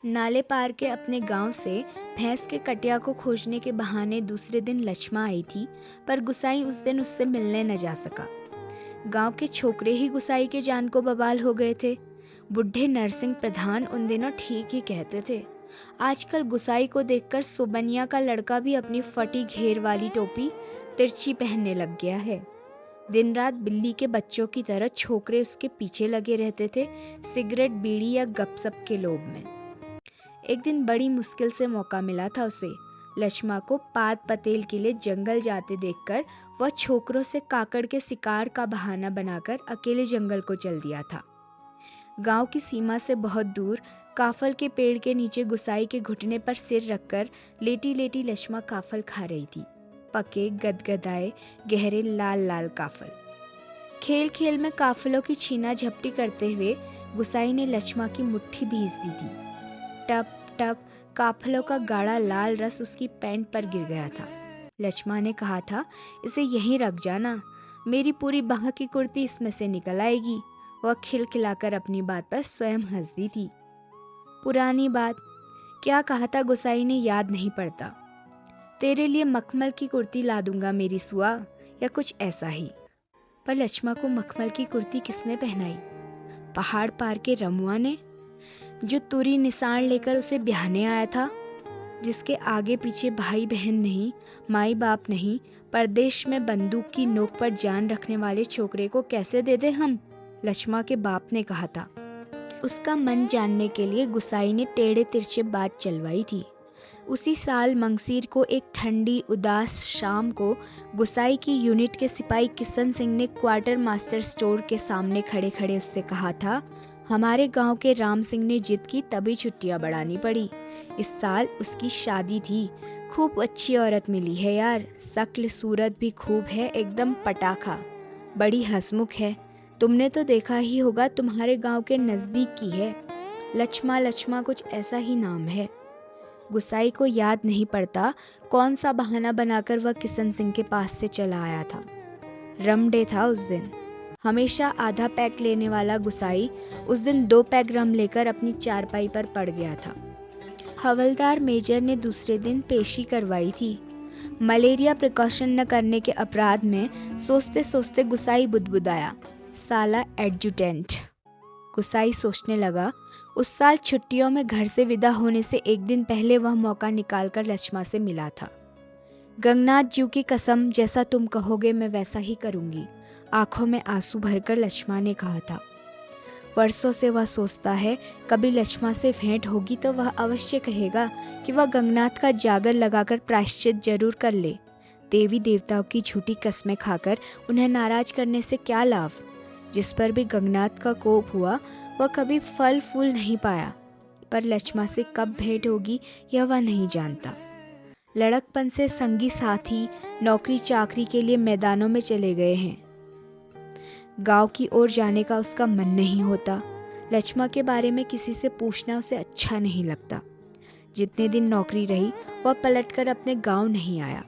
नाले पार के अपने गांव से भैंस के कटिया को खोजने के बहाने दूसरे दिन लक्ष्मा आई थी, पर गुसाई उस दिन उससे मिलने न जा सका। गांव के छोकरे ही गुसाई के जान को बवाल हो गए थे। बुढ़े नरसिंह प्रधान उन दिनों ठीक ही कहते थे। आजकल गुसाई को देखकर सुबनिया का लड़का भी अपनी फटी घेर वाली टोपी तिरछी पहनने लग गया है। दिन रात बिल्ली के बच्चों की तरह छोकरे उसके पीछे लगे रहते थे, सिगरेट, बीड़ी या गपसप के लोभ में। एक दिन बड़ी मुश्किल से मौका मिला था उसे। लक्ष्मा को पात पतेल के लिए जंगल जाते देखकर वह छोकरों से काकड़ के शिकार का बहाना बनाकर अकेले जंगल को चल दिया था। गांव की सीमा से बहुत दूर काफल के पेड़ के नीचे गुसाई के घुटने पर सिर रखकर लेटी लेटी लक्ष्मा काफल खा रही थी। पके गदगदाए गहरे लाल लाल काफल। खेल खेल में काफलों की छीना झपटी करते हुए गुसाई ने लक्ष्मा की मुट्ठी भींच दी थी। टप टप काफलों का गाढ़ा लाल रस उसकी पैंट पर गिर गया था। लक्ष्मा ने कहा था, इसे यहीं रख जाना, मेरी पूरी बाह की कुर्ती इसमें से निकल आएगी। वह खिलखिलाकर अपनी बात पर स्वयं हंस दी थी। पुरानी बात, क्या कहा था गुसाई ने याद नहीं पड़ता। तेरे लिए मखमल की कुर्ती ला दूंगा मेरी सुआ, या कुछ ऐसा ही। पर लक्ष्मा को मखमल की कुर्ती किसने पहनाई? पहाड़ पार के रमुआ ने, जो तुरी निशान लेकर उसे ब्याहने आया था, जिसके आगे पीछे भाई बहन नहीं, माई बाप नहीं, परदेश में बंदूक की नोक पर जान रखने वाले छोकरे को कैसे दे दे हम? लक्ष्मा के बाप ने कहा था। उसका मन जानने के लिए गुसाई ने टेढ़े तिरछे बात चलवाई थी। उसी साल मंगसीर को एक ठंडी उदास शाम को गुसाई की यूनिट के सिपाही किशन सिंह ने क्वार्टर मास्टर स्टोर के सामने खड़े खड़े उससे कहा था, हमारे गांव के राम सिंह ने जिद की तभी छुट्टियां बढ़ानी पड़ी। इस साल उसकी शादी थी। खूब अच्छी औरत मिली है यार, शक्ल सूरत भी खूब है, एकदम पटाखा, बड़ी हंसमुख है। तुमने तो देखा ही होगा, तुम्हारे गांव के नजदीक की है। लक्ष्मा लक्ष्मा कुछ ऐसा ही नाम है। गुसाई को याद नहीं पड़ता कौन सा बहाना बनाकर वह किशन सिंह के पास से चला आया था। रम डे था उस दिन। हमेशा आधा पैक लेने वाला गुसाई उस दिन 2 पैक रम लेकर अपनी चारपाई पर पड़ गया था। हवलदार मेजर ने दूसरे दिन पेशी करवाई थी। मलेरिया प्रिकॉशन न करने के अपराध में सोचते सोचते गुसाई बुदबुदाया, साला एडजुटेंट। गुसाई सोचने लगा, उस साल छुट्टियों में घर से विदा होने से एक दिन पहले वह मौका निकालकर लक्ष्मा से मिला था। गंगनाथ जी की कसम, जैसा तुम कहोगे मैं वैसा ही करूंगी, आंखों में आंसू भरकर लक्ष्मा ने कहा था। वर्षों से वह सोचता है कभी लक्ष्मा से भेंट होगी तो वह अवश्य कहेगा कि वह गंगनाथ का जागर लगाकर प्रायश्चित जरूर कर ले। देवी देवताओं की झूठी कस्में खाकर उन्हें नाराज करने से क्या लाभ। जिस पर भी गंगनाथ का कोप हुआ वह कभी फल फूल नहीं पाया। पर लक्ष्मा से कब भेंट होगी यह वह नहीं जानता। लड़कपन से संगी साथी नौकरी चाकरी के लिए मैदानों में चले गए हैं। गांव की ओर जाने का उसका मन नहीं होता। लक्ष्मा के बारे में किसी से पूछना उसे अच्छा नहीं लगता। जितने दिन नौकरी रही वह पलटकर अपने गांव नहीं आया।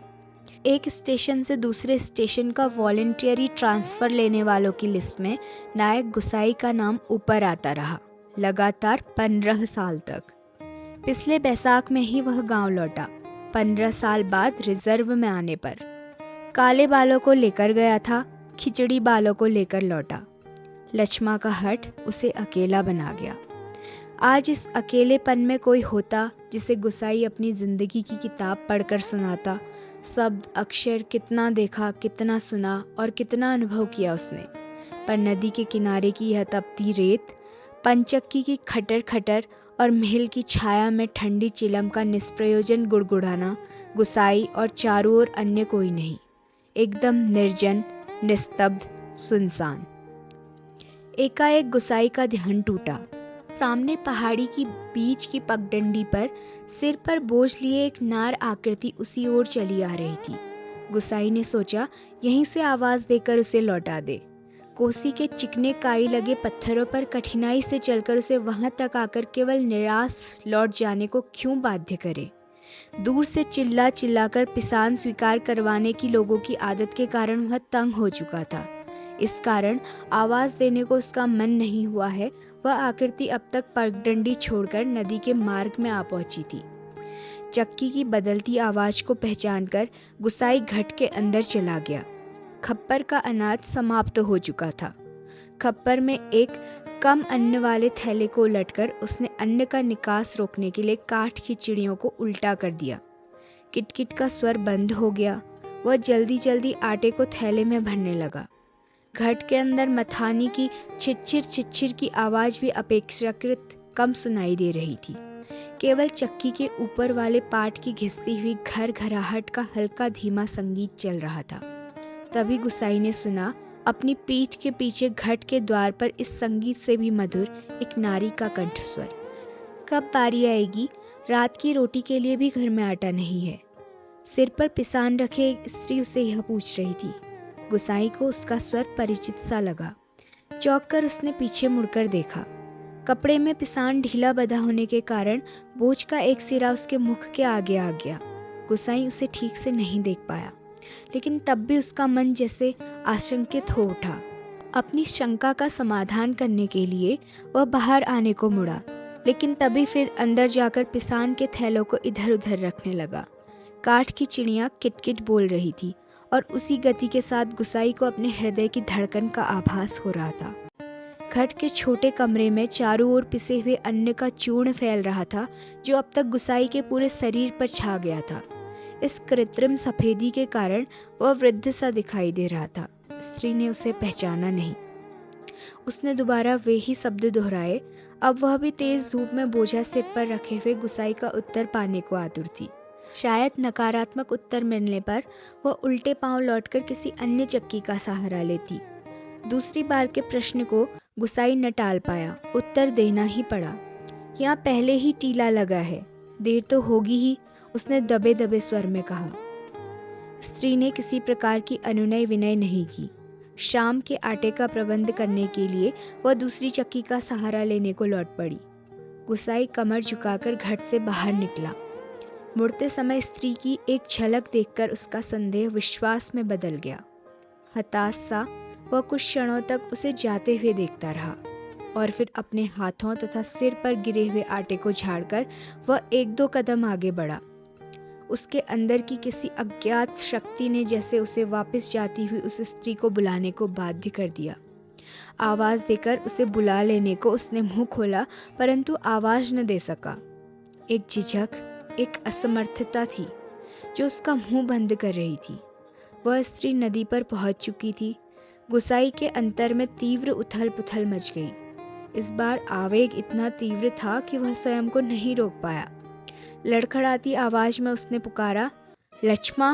एक स्टेशन से दूसरे स्टेशन का वॉलंटियरी ट्रांसफर लेने वालों की लिस्ट में नायक गुसाई का नाम ऊपर आता रहा, लगातार 15 साल तक। पिछले बैसाख में ही वह गांव लौटा, 15 साल बाद रिजर्व में आने पर। काले बालों को लेकर गया था, खिचड़ी बालों को लेकर लौटा। लक्ष्मा का हट उसे अकेला बना गया। आज इस अकेलेपन में कोई होता जिसे गुसाई अपनी जिंदगी की किताब पढ़कर सुनाता। शब्द अक्षर कितना देखा, कितना सुना और कितना अनुभव किया उसने। पर नदी के किनारे की यह तपती रेत, पंचक्की की खटर खटर और महल की छाया में ठंडी चिलम का निष्प्रयोजन गुड़गुड़ाना, गुसाई और चारों ओर अन्य कोई नहीं। एकदम निर्जन, निस्तब्ध, सुनसान। एकाएक गुसाई का ध्यान टूटा। सामने पहाड़ी की बीच की पगडंडी पर सिर पर बोझ लिए एक नार आकृति उसी ओर चली आ रही थी। गुसाई ने सोचा यहीं से आवाज देकर उसे लौटा दे। कोसी के चिकने काई लगे पत्थरों पर कठिनाई से चलकर उसे वहां तक आकर केवल निराश लौट जाने को क्यों बाध्य करे। दूर से चिल्ला चिल्लाकर पिसान स्वीकार करवाने की लोगों की आदत के कारण वह तंग हो चुका था। इस कारण आवाज देने को उसका मन नहीं हुआ है। वह आकृति अब तक पगडंडी छोड़कर नदी के मार्ग में आ पहुंची थी। चक्की की बदलती आवाज को पहचानकर गुसाई घट के अंदर चला गया। खप्पर का अनाज समाप्त हो चुका था। खप्पर में एक कम अन्न वाले थैले को उलटकर उसने अन्न का निकास रोकने के लिए काठ की चिड़ियों को उल्टा कर दिया। किटकिट का स्वर बंद हो गया। वह जल्दी जल्दी आटे को थैले में भरने लगा। घट के अंदर मथानी की चिच्चिर चिच्चिर की आवाज भी अपेक्षाकृत कम सुनाई दे रही थी। केवल चक्की के ऊपर वाले पाट की घिसती हुई घर घराहट का हल्का धीमा संगीत चल रहा था। तभी गुसाई ने सुना अपनी पीठ के पीछे घट के द्वार पर इस संगीत से भी मधुर एक नारी का कंठस्वर। कब बारी आएगी? रात की रोटी के लिए भी घर में आटा नहीं है। सिर पर पिसान रखे एक स्त्री उसे यह पूछ रही थी। गुसाई को उसका स्वर परिचित सा लगा। चौंक कर उसने पीछे मुड़कर देखा। कपड़े में पिसान ढीला बंधा होने के कारण बोझ का एक सिरा उसके मुख के आगे आ गया। गुसाई उसे ठीक से नहीं देख पाया, लेकिन तब भी उसका मन जैसे आशंकित हो उठा। अपनी शंका का समाधान करने के लिए वह बाहर आने को मुड़ा, लेकिन तभी फिर अंदर जाकर पिसान के थैलों को इधर उधर रखने लगा। काठ की चिड़िया किटकिट बोल रही थी और उसी गति के साथ गुसाई को अपने हृदय की धड़कन का आभास हो रहा था। घट के छोटे कमरे में चारों ओर पिसे हुए अन्न का चूर्ण फैल रहा था, जो अब तक गुसाई के पूरे शरीर पर छा गया था। इस कृत्रिम सफेदी के कारण वह वृद्ध सा दिखाई दे रहा था। स्त्री ने उसे पहचाना नहीं। उसने दोबारा वे ही शब्द दोहराए। अब वह भी तेज धूप में बोझा सिर पर रखे हुए गुसाई का उत्तर पाने को आतुर थी। शायद नकारात्मक उत्तर मिलने पर वह उल्टे पांव लौटकर किसी अन्य चक्की का सहारा लेती। दूसरी बार के प्रश्न को गुसाई न टाल पाया, उत्तर देना ही पड़ा। यहाँ पहले ही टीला लगा है, देर तो होगी ही, उसने दबे दबे स्वर में कहा। स्त्री ने किसी प्रकार की अनुनय विनय नहीं की। शाम के आटे का प्रबंध करने के लिए वह दूसरी चक्की का सहारा लेने को लौट पड़ी। गुसाई कमर झुकाकर घट से बाहर निकला। मुड़ते समय स्त्री की एक झलक देखकर उसका संदेह विश्वास में बदल गया। हताश सा वह कुछ क्षणों तक उसे जाते हुए देखता रहा और फिर अपने हाथों तथा सिर पर गिरे हुए आटे को झाड़कर वह एक दो कदम आगे बढ़ा। उसके अंदर की किसी अज्ञात शक्ति ने जैसे उसे वापस जाती हुई उस स्त्री को बुलाने को बाध्य कर दिया। आवाज देकर उसे बुला लेने को उसने मुंह खोला, परंतु आवाज न दे सका। एक झिझक, एक असमर्थता थी जो उसका मुंह बंद कर रही थी। वह स्त्री नदी पर पहुंच चुकी थी। गुसाई के अंतर में तीव्र उथल पुथल मच गई। इस बार आवेग इतना तीव्र था कि वह स्वयं को नहीं रोक पाया। लड़खड़ाती आवाज में उसने पुकारा, लक्ष्मा।